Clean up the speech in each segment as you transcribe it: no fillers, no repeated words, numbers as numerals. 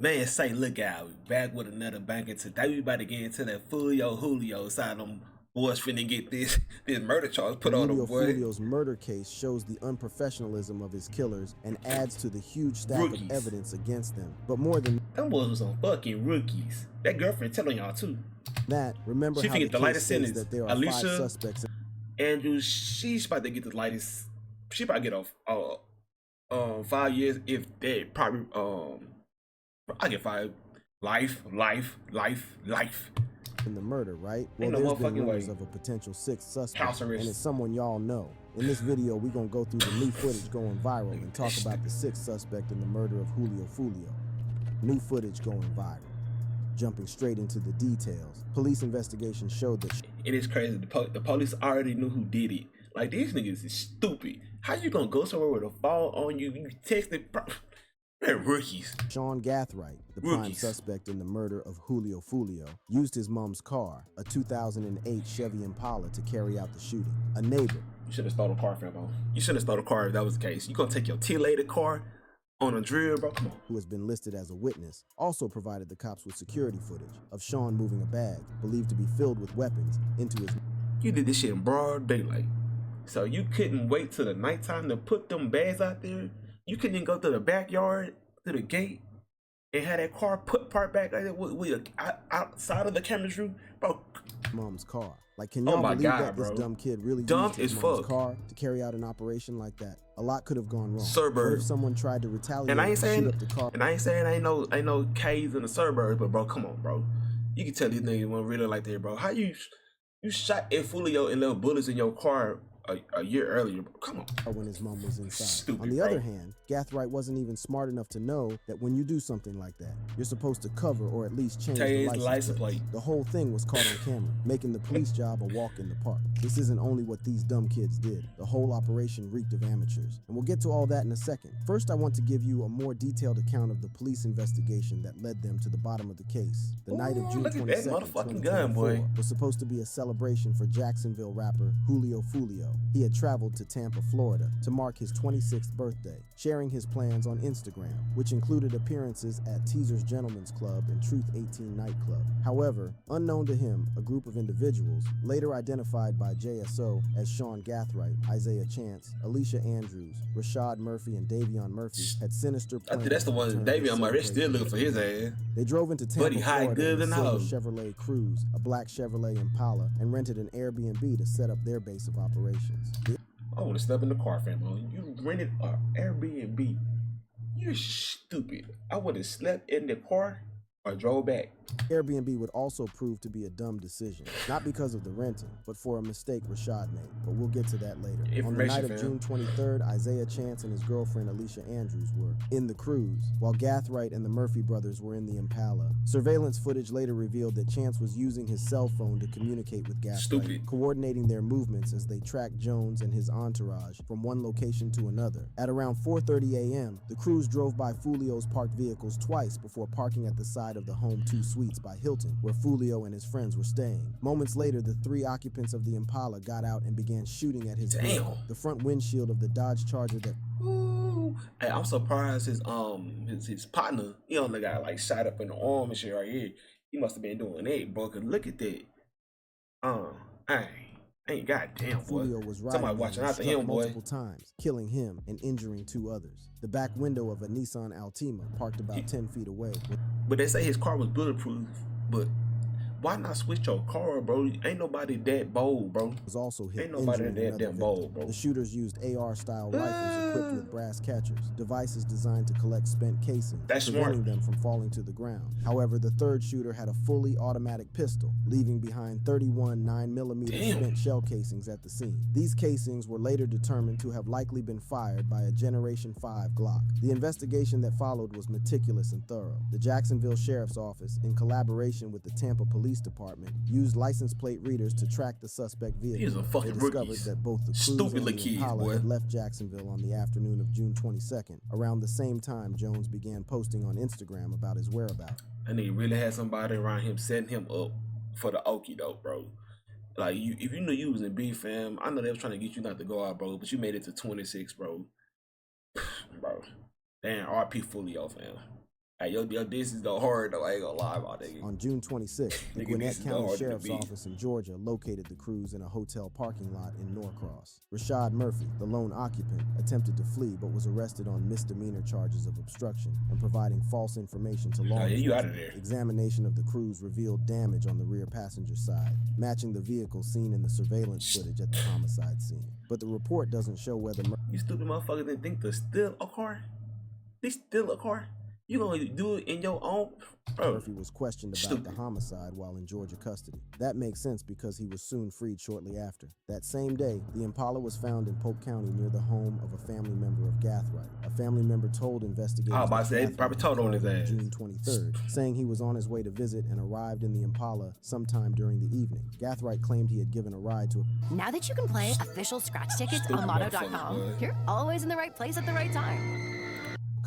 Man, say, look out, back with another banger today. We about to get into that Foolio Julio side. Them boys finna get this murder charge put on them, Julio boy. Foolio's murder case shows the unprofessionalism of his killers and adds to the huge stack of Rookies. evidence against them. But more than Them boys was some fucking rookies. That girlfriend telling y'all too. that, remember She how the finna get the case lightest states sentence. that there are Alicia 5 suspects. Andrews, she's about to get the lightest. She probably get off 5 years if they probably I get 5. Life. In the murder, right? Ain't Well, no there's been motherfucking rumors way. of a potential 6th suspect, House and arrest. it's someone y'all know. In this video, we're gonna go through the new footage going viral and talk about the 6th suspect in the murder of Julio Foolio. New footage going viral. Jumping straight into the details, police investigation showed that It is crazy. The police already knew who did it. Like, these niggas is stupid. How you gonna go somewhere with a fall on you? You texted. They're rookies. Sean Gathright, the prime suspect in the murder of Julio Foolio, used his mom's car, a 2008 Chevy Impala, to carry out the shooting. A neighbor. You should have stole a car, famo. You should have stole a car if that was the case. You gonna take your T-lated car on a drill, bro? Come on. Who has been listed as a witness, also provided the cops with security footage of Sean moving a bag, believed to be filled with weapons, into his... You did this shit in broad daylight. So you couldn't wait till the nighttime to put them bags out there? You couldn't even go to the backyard, to the gate, and have that car parked back like that with outside of the camera's view? Bro. Mom's car. Like, can y'all believe that this dumb kid really used his mom's car to carry out an operation like that? A lot could have gone wrong. What if someone tried to retaliate and shoot up the car? And I ain't saying ain't no K's in the suburbs, but bro, come on, bro. You can tell these niggas weren't really like that, bro. How you shot Foolio and left bullets in your car a year earlier, bro? Come on. When his mom was inside. Stupid, on the other hand, Gathright wasn't even smart enough to know that when you do something like that, you're supposed to cover or at least change the license plate. The whole thing was caught on camera, making the police job a walk in the park. This isn't only what these dumb kids did. The whole operation reeked of amateurs. And we'll get to all that in a second. First, I want to give you a more detailed account of the police investigation that led them to the bottom of the case. The night of June 22nd, 2024 was supposed to be a celebration for Jacksonville rapper Julio Foolio. He had traveled to Tampa, Florida to mark his 26th birthday, sharing his plans on Instagram, which included appearances at Teaser's Gentlemen's Club and Truth 18 nightclub. However, unknown to him, a group of individuals, later identified by JSO as Sean Gathright, Isaiah Chance, Alicia Andrews, Rashad Murphy, and Davion Murphy, had sinister plans. I think that's the one Davion Murphy still looking for his ass. They drove into Tampa, Florida in a silver Chevrolet Cruze, a black Chevrolet Impala, and rented an Airbnb to set up their base of operations. I want to step in the car, family. You rented an Airbnb. You're stupid. I would have slept in the car or drove back. Airbnb would also prove to be a dumb decision, not because of the renting, but for a mistake Rashad made, but we'll get to that later. On the night of June 23rd, Isaiah Chance and his girlfriend Alicia Andrews were in the Cruze, while Gathright and the Murphy brothers were in the Impala. Surveillance footage later revealed that Chance was using his cell phone to communicate with Gathright, coordinating their movements as they tracked Jones and his entourage from one location to another. At around 4:30 a.m., the Cruze drove by Foolio's parked vehicles twice before parking at the side of the Home 2 Suites by Hilton, where Foolio and his friends were staying. Moments later, the 3 occupants of the Impala got out and began shooting at his vehicle. The front windshield of the Dodge Charger that... Ooh. Hey, I'm surprised his partner, the guy like shot up in the arm and shit right here. He must have been doing that, bro. Cause look at that. Ain't goddamn, boy. Foolio was somebody watching out for him, boy. Multiple times, killing him and injuring 2 others. The back window of a Nissan Altima parked about 10 feet away. But they say his car was bulletproof, but why not switch your car, bro? Ain't nobody that bold, bro. Was also hit. Ain't nobody that bold, bro. The shooters used AR-style rifles equipped with brass catchers, devices designed to collect spent casings, preventing them from falling to the ground. However, the 3rd shooter had a fully automatic pistol, leaving behind 31 9mm spent shell casings at the scene. These casings were later determined to have likely been fired by a Generation 5 Glock. The investigation that followed was meticulous and thorough. The Jacksonville Sheriff's Office, in collaboration with the Tampa Police Department, used license plate readers to track the suspect vehicle. These are fucking they discovered rookies. that both the Cruze and the Impala had left Jacksonville on the afternoon of June 22nd, around the same time Jones began posting on Instagram about his whereabouts. And he really had somebody around him setting him up for the okie doke, bro. Like, if you knew you was in B, fam, I know they was trying to get you not to go out, bro, but you made it to 26, bro. Bro. Damn, RP Foolio, fam. Hey, yo, this is the hard though. I ain't gonna lie about it. On June 26th, the Gwinnett County Sheriff's Office in Georgia located the crews in a hotel parking lot in Norcross. Rashad Murphy, the lone occupant, attempted to flee but was arrested on misdemeanor charges of obstruction and providing false information to law enforcement. You out of there. Examination of the crews revealed damage on the rear passenger side, matching the vehicle seen in the surveillance footage at the homicide scene. But the report doesn't show whether You stupid motherfuckers didn't think to steal a car? They steal a car? You gonna do it in your own? Bro. Murphy was questioned about the homicide while in Georgia custody. That makes sense because he was soon freed shortly after. That same day, the Impala was found in Polk County near the home of a family member of Gathright. A family member told investigators probably told on his ass. June 23rd, saying he was on his way to visit and arrived in the Impala sometime during the evening. Gathright claimed he had given a ride to Now that you can play official scratch tickets on Lotto.com, you're always in the right place at the right time.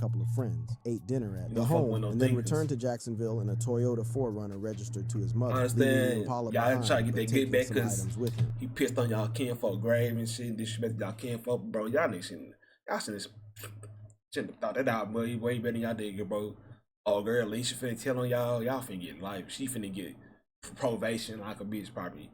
Couple of friends, ate dinner at the home, and then returned to Jacksonville in a Toyota 4Runner registered to his mother. I understand. Y'all try to get that get back because he pissed on y'all kinfolk grave and shit, disrespected y'all kinfolk, bro. Y'all shouldn't have thought that out way better than y'all did, bro. Oh, girl, Alicia finna tell on y'all finna get life. She finna get probation like a bitch, probably.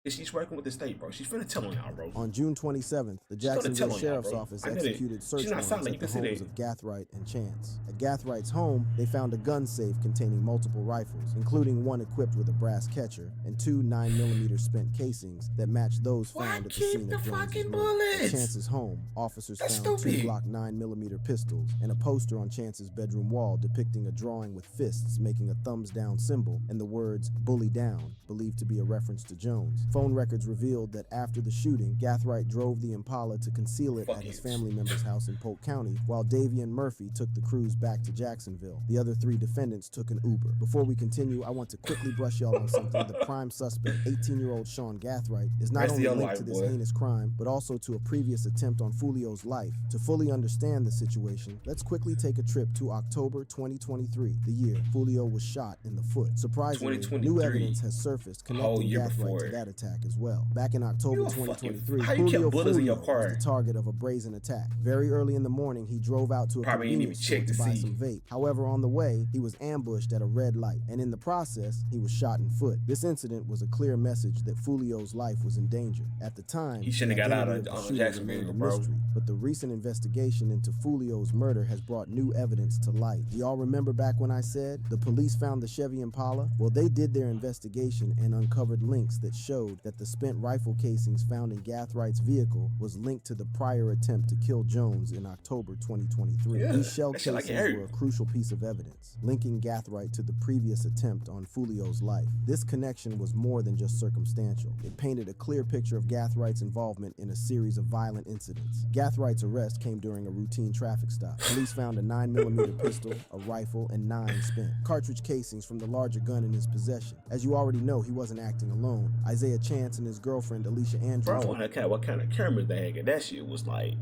She's working with the state, bro. She's finna tell on y'all, bro. On June 27th, the Jacksonville Sheriff's Office executed search warrants at the homes of Gathright and Chance. At Gathright's home, they found a gun safe containing multiple rifles, including one equipped with a brass catcher and 2 9mm spent casings that matched those found at the scene of Jones's murder. At Chance's home, officers found 2 Glock 9mm pistols and a poster on Chance's bedroom wall depicting a drawing with fists making a thumbs down symbol and the words "bully down," believed to be a reference to Jones. Phone records revealed that after the shooting, Gathright drove the Impala to conceal it at his family member's house in Polk County, while Davian Murphy took the crews back to Jacksonville. The other 3 defendants took an Uber. Before we continue, I want to quickly brush y'all on something. The prime suspect, 18-year-old Sean Gathright, is not only linked to this heinous crime, but also to a previous attempt on Foolio's life. To fully understand the situation, let's quickly take a trip to October 2023, the year Foolio was shot in the foot. Surprisingly, new evidence has surfaced connecting Gathright to that attack as well. Back in October 2023, Julio was the target of a brazen attack. Very early in the morning, he drove out to a convenience store to buy some vape. However, on the way, he was ambushed at a red light, and in the process, he was shot in foot. This incident was a clear message that Foolio's life was in danger. At the time, he shouldn't have got out of Jacksonville, bro. But the recent investigation into Foolio's murder has brought new evidence to light. Do y'all remember back when I said the police found the Chevy Impala? Well, they did their investigation and uncovered links that showed that the spent rifle casings found in Gathright's vehicle was linked to the prior attempt to kill Jones in October 2023. These shell casings were a crucial piece of evidence, linking Gathright to the previous attempt on Foolio's life. This connection was more than just circumstantial. It painted a clear picture of Gathright's involvement in a series of violent incidents. Gathright's arrest came during a routine traffic stop. Police found a 9mm pistol, a rifle, and 9 spent cartridge casings from the larger gun in his possession. As you already know, he wasn't acting alone. Isaiah Chance and his girlfriend Alicia Andrews. Bro, what kind of cameras they had? That shit was like,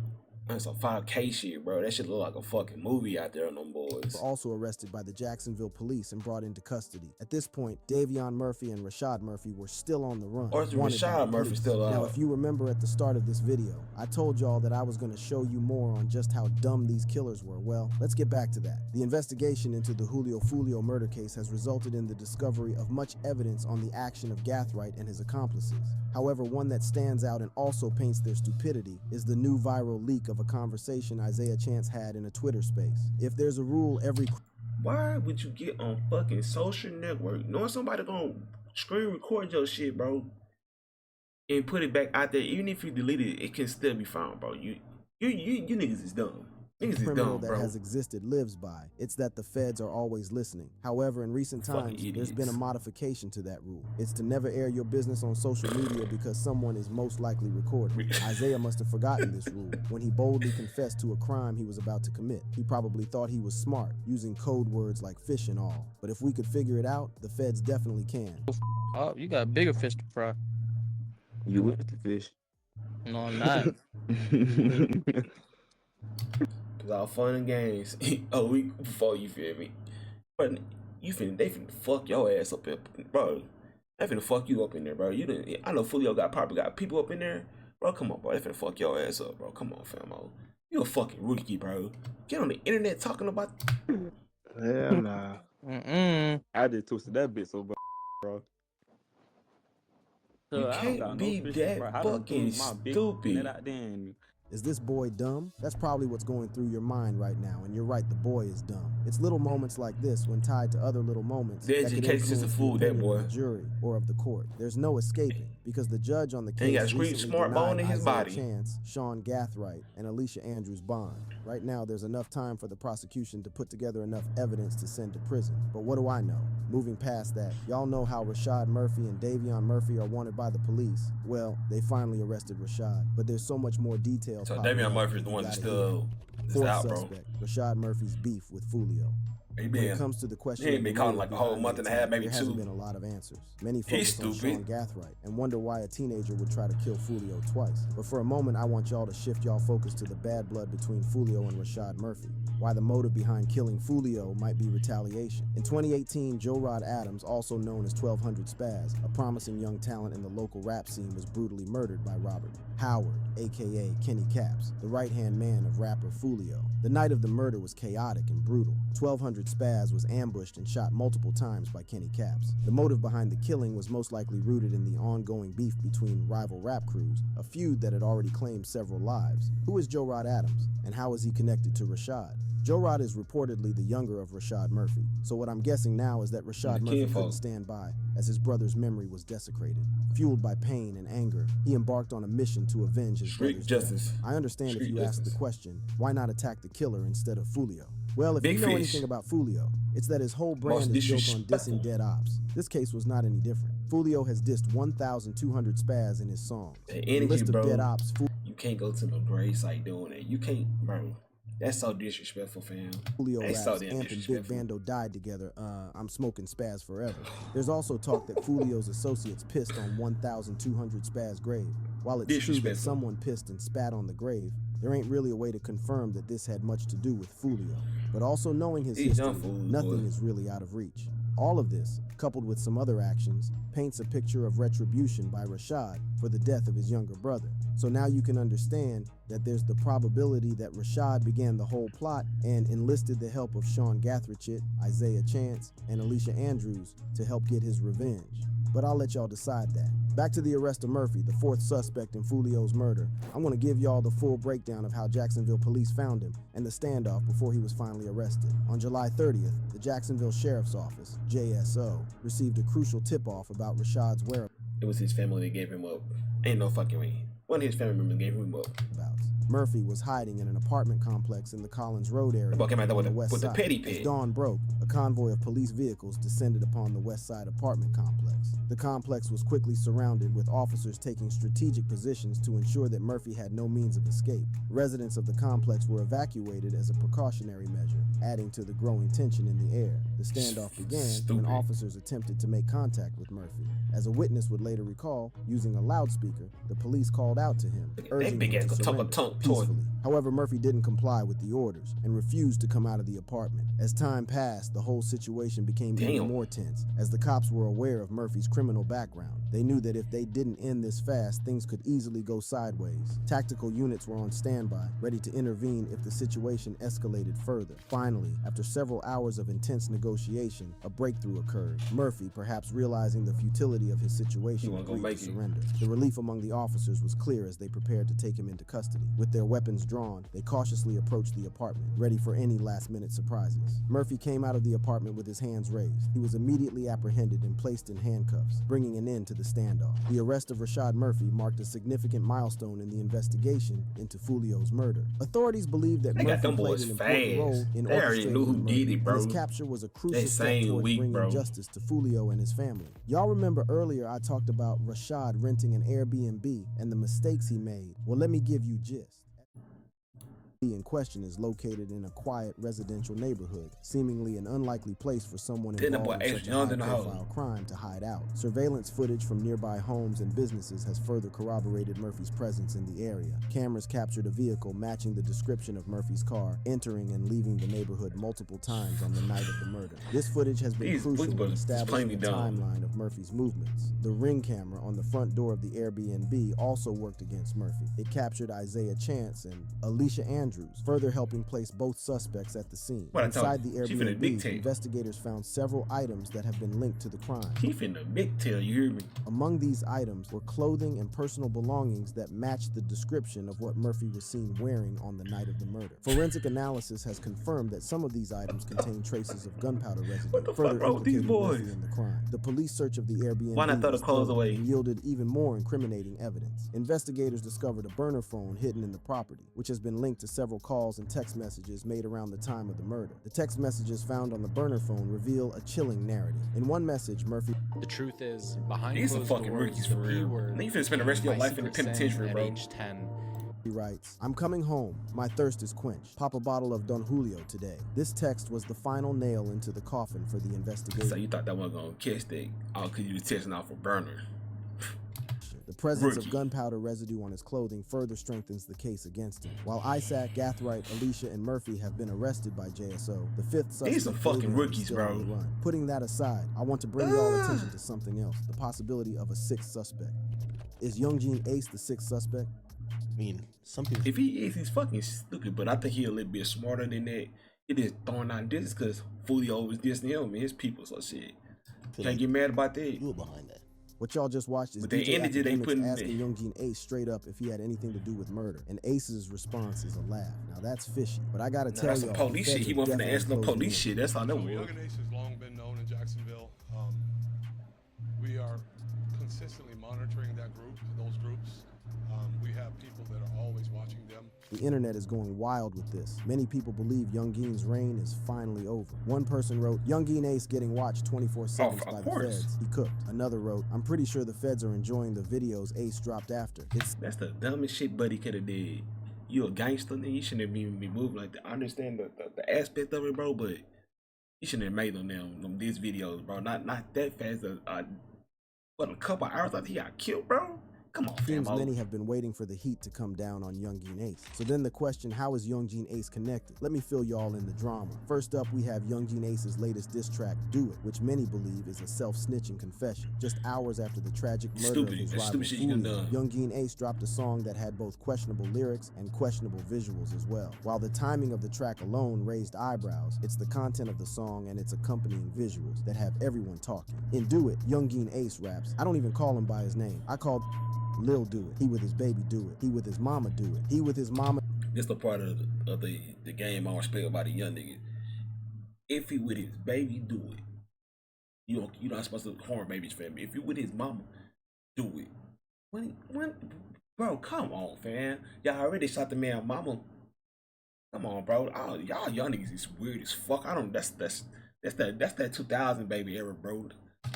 that's a 5K shit, bro. That shit look like a fucking movie out there on them boys. Were also arrested by the Jacksonville police and brought into custody. At this point, Davion Murphy and Rashad Murphy were still on the run. Or is Rashad Murphy still out? Now, if you remember at the start of this video, I told y'all that I was going to show you more on just how dumb these killers were. Well, let's get back to that. The investigation into the Julio Foolio murder case has resulted in the discovery of much evidence on the action of Gathright and his accomplices. However, one that stands out and also paints their stupidity is the new viral leak of a conversation Isaiah Chance had in a Twitter space. If there's a rule, why would you get on fucking social network knowing somebody gonna screen record your shit, bro, and put it back out there? Even if you delete it, it can still be found, bro. You niggas is dumb. The criminal that has existed lives by. It's that the feds are always listening. However, in recent times, there's been a modification to that rule. It's to never air your business on social media because someone is most likely recording. Isaiah must have forgotten this rule when he boldly confessed to a crime he was about to commit. He probably thought he was smart, using code words like fish and all. But if we could figure it out, the feds definitely can. Oh, you got bigger fish to fry. You with the fish? No, I'm not. It's all fun and games a week before, you feel me? But they finna fuck your ass up, bro. They finna fuck you up in there, bro. I know Foolio probably got people up in there, bro. Come on, bro. They finna fuck your ass up, bro. Come on, famo. You a fucking rookie, bro. Get on the internet talking about. Hell nah. I just twisted that bit so bad, bro. You So I don't can't got no be fishing that fry. I done threw fucking my big net stupid. out there and Is this boy dumb? That's probably what's going through your mind right now, and you're right, the boy is dumb. It's little moments like this, when tied to other little moments, The that could education system influence the fooled that opinion boy. of the jury or of the court. There's no escaping, because the judge on the And he got case a street recently smart bone denied in his Isaiah body. Chance, Sean Gathright, and Alicia Andrews bond. Right now, there's enough time for the prosecution to put together enough evidence to send to prison. But what do I know? Moving past that, y'all know how Rashad Murphy and Davion Murphy are wanted by the police. Well, they finally arrested Rashad, but there's so much more detail. So Davion Murphy is the one that's still out, bro. Suspect, Rashad Murphy's beef with Foolio. When it comes to the question, he ain't been calling like a whole month and a half, maybe there two. hasn't been a lot of answers. Many focus on Sean Gathright and wonder why a teenager would try to kill Foolio twice. But for a moment, I want y'all to shift y'all focus to the bad blood between Foolio and Rashad Murphy. Why the motive behind killing Foolio might be retaliation. In 2018, Joe Rod Adams, also known as 1200 Spaz, a promising young talent in the local rap scene, was brutally murdered by Robert Howard, aka Kenny Caps, the right-hand man of rapper Foolio. The night of the murder was chaotic and brutal. 1200 Spaz was ambushed and shot multiple times by Kenny Caps. The motive behind the killing was most likely rooted in the ongoing beef between rival rap crews, a feud that had already claimed several lives. Who is Joe Rod Adams, and how is he connected to Rashad? Joe Rod is reportedly the younger of Rashad Murphy, so what I'm guessing now is that Rashad Murphy couldn't stand by as his brother's memory was desecrated. Fueled by pain and anger, he embarked on a mission to avenge his brother's death. I understand if you ask the question, why not attack the killer instead of Foolio? Well, if you know anything about Foolio, it's that his whole brand is built on dissing dead ops. This case was not any different. Foolio has dissed 1,200 Spaz in his songs. The list of dead ops. You can't go to no grave site doing it. You can't, bro. That's so disrespectful, fam. Foolio raps, Amp and Big Bando died together. I'm smoking Spaz forever. There's also talk that Foolio's associates pissed on 1,200 Spaz grave. While it's true that someone pissed and spat on the grave, there ain't really a way to confirm that this had much to do with Foolio. But also knowing his history, nothing is really out of reach. All of this, coupled with some other actions, paints a picture of retribution by Rashad for the death of his younger brother. So now you can understand that there's the probability that Rashad began the whole plot and enlisted the help of Sean Gathright, Isaiah Chance, and Alicia Andrews to help get his revenge. But I'll let y'all decide that. Back to the arrest of Murphy, the fourth suspect in Foolio's murder. I'm gonna give y'all the full breakdown of how Jacksonville police found him and the standoff before he was finally arrested. On July 30th, the Jacksonville Sheriff's Office, JSO, received a crucial tip-off about Rashad's whereabouts. It was his family that gave him up. Ain't no fucking way. One of his family members gave him up. Murphy was hiding in an apartment complex in the Collins Road area on the west side. As dawn broke, a convoy of police vehicles descended upon the west side apartment complex. The complex was quickly surrounded, with officers taking strategic positions to ensure that Murphy had no means of escape. Residents of the complex were evacuated as a precautionary measure, adding to the growing tension in the air. The standoff began when officers attempted to make contact with Murphy. As a witness would later recall, using a loudspeaker, the police called out to him, urging him to surrender peacefully. However, Murphy didn't comply with the orders and refused to come out of the apartment. As time passed, the whole situation became even more tense, as the cops were aware of Murphy's criminal background. They knew that if they didn't end this fast, things could easily go sideways. Tactical units were on standby, ready to intervene if the situation escalated further. Finally, after several hours of intense negotiation, a breakthrough occurred. Murphy, perhaps realizing the futility of his situation, agreed to surrender. The relief among the officers was clear as they prepared to take him into custody. With their weapons drawn, they cautiously approached the apartment, ready for any last-minute surprises. Murphy came out of the apartment with his hands raised. He was immediately apprehended and placed in handcuffs, bringing an end to the standoff. The arrest of Rashad Murphy marked a significant milestone in the investigation into Foolio's murder. Authorities believe that Murphy played an important role in orchestrating the murder, and his capture was a crucial step towards bringing justice to Foolio and his family. Y'all remember earlier I talked about Rashad renting an Airbnb and the mistakes he made. Well, let me give you gist. In question is located in a quiet residential neighborhood, seemingly an unlikely place for someone involved in such a high-profile crime to hide out. Surveillance footage from nearby homes and businesses has further corroborated Murphy's presence in the area. Cameras captured a vehicle matching the description of Murphy's car, entering and leaving the neighborhood multiple times on the night of the murder. This footage has been crucial in establishing the timeline of Murphy's movements. The Ring camera on the front door of the Airbnb also worked against Murphy. It captured Isaiah Chance and Alicia Andrews Andrews, further helping place both suspects at the scene. What I told Inside the you, she finna Airbnb, dictate. investigators found several items that have been linked to the crime. He finna big tail, you hear me? Among these items were clothing and personal belongings that matched the description of what Murphy was seen wearing on the night of the murder. Forensic analysis has confirmed that some of these items contain traces of gunpowder residue, further implicating Murphy in the crime. The police search of the Airbnb Why not throw the clothes away? and yielded even more incriminating evidence. Investigators discovered a burner phone hidden in the property, which has been linked to several calls and text messages made around the time of the murder. The text messages found on the burner phone reveal a chilling narrative. In one message, Murphy... The truth is, behind These closed some fucking doors, rookies the for P real. word Then you finna spend the rest of your my life in the secret sin penitentiary, at bro. age 10. He writes, "I'm coming home. My thirst is quenched. Pop a bottle of Don Julio today." This text was the final nail into the coffin for the investigation. So you thought that wasn't gonna catch that? Oh, cause you was testing out for burner. The presence Rookie. of gunpowder residue on his clothing further strengthens the case against him. While Isaac, Gathright, Alicia, and Murphy have been arrested by JSO, the fifth suspect These some fucking David, is rookies, still bro. on the run. Putting that aside, I want to bring y'all attention to something else, the possibility of a sixth suspect. Is Youngjin Ace the sixth suspect? I mean, some people. If he is, he's fucking stupid. But I think he's a little bit smarter than that. He just throwing out this because Foolio was dissing him and his people. So shit, can't get mad about that. You were behind that. What y'all just watched is With the DJ energy they Academics put in asking there. Youngjin Ace straight up if he had anything to do with murder, and Ace's response is a laugh. Now that's fishy, but I gotta Nah, tell that's y'all, some police the shit. feds He are wasn't finna definitely ask no closing police in. shit. That's all that So was. Young and Ace has long been known in Jacksonville. We are consistently monitoring that group, those groups. We have people that are always watching them. The internet is going wild with this. Many people believe Youngin's reign is finally over. One person wrote, "Youngin Ace getting watched 24/7 Oh, by of the course. feds. He cooked." Another wrote, "I'm pretty sure the feds are enjoying the videos Ace dropped after. It's That's the dumbest shit Buddy could have did. You a gangster, nigga. You shouldn't even be moving like that. I understand the aspect of it, bro, but you shouldn't have made them these videos, bro. Not that fast. What, a couple hours after he got killed, bro? Come on, seems fam. many have been waiting for the heat to come down on Youngin Ace. So then the question, how is Youngjin Ace connected? Let me fill y'all in the drama. First up, we have Youngjin Ace's latest diss track, "Do It," which many believe is a self-snitching confession. Just hours after the tragic murder of his rival Stupid shit you done Foolio, done. Youngin Ace dropped a song that had both questionable lyrics and questionable visuals as well. While the timing of the track alone raised eyebrows, it's the content of the song and its accompanying visuals that have everyone talking. In "Do It," Youngin Ace raps, "I don't even call him by his name. I call Lil do it. He with his baby do it. He with his mama do it. He with his mama." This the part of the game I respect about the young nigga. If he with his baby, do it. You're not supposed to harm baby's family. If you with his mama, do it. When bro, come on, fam. Y'all already shot the man mama. Come on, bro. Oh, y'all young niggas is weird as fuck. I don't. That's that 2000 baby era, bro.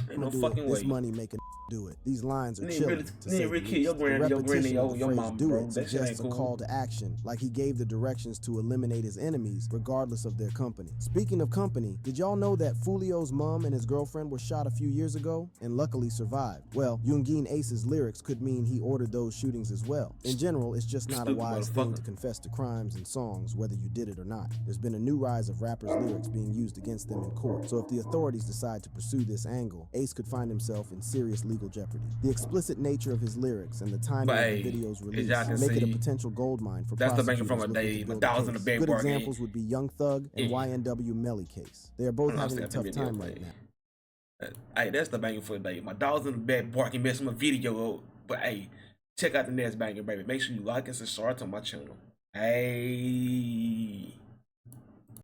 Ain't no do fucking it. way. This money making do it. These lines are Nigga chilling. really- to nigga say the really kill least. your The granny, repetition of the your phrase mama, "do bro. it" That shit ain't suggests a cool. call to action, like he gave the directions to eliminate his enemies, regardless of their company. Speaking of company, did y'all know that Foolio's mom and his girlfriend were shot a few years ago and luckily survived? Well, Youngin Ace's lyrics could mean he ordered those shootings as well. In general, it's just not a Stupid wise thing motherfucker. to confess to crimes and songs, whether you did it or not. There's been a new rise of rappers' lyrics being used against them in court. So if the authorities decide to pursue this angle, Ace could find himself in serious legal jeopardy. The explicit nature of his lyrics and the timing But, of the hey, video's as release y'all can make it a see, potential gold mine for that's the banger prosecutors from a looking day, to build but that was in case. the big Good bar game. examples would be Young Thug and Yeah. YNW Melly case. They are both I don't having a understand tough the video time right play. now. Hey, that's the banger for the day. My dog's in the bed barking, messing my video up. But hey, check out the next banger, baby. Make sure you like and subscribe to my channel. Hey.